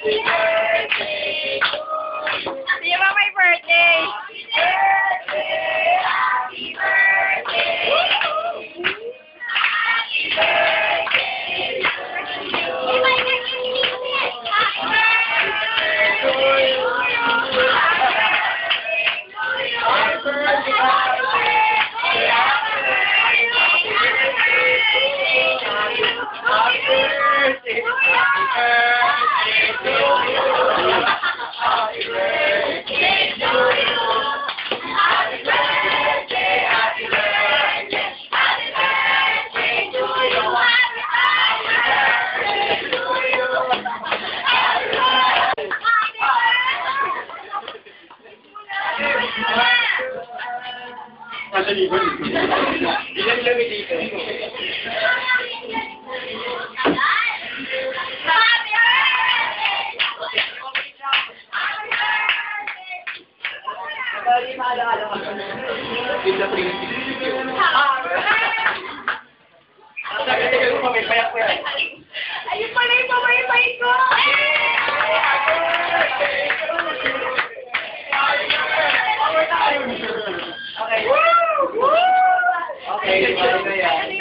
Di ba may birthday? Nasa likod. Ilan kami dito? Ayun pala yung pamay-pay ko! Okay. Okay,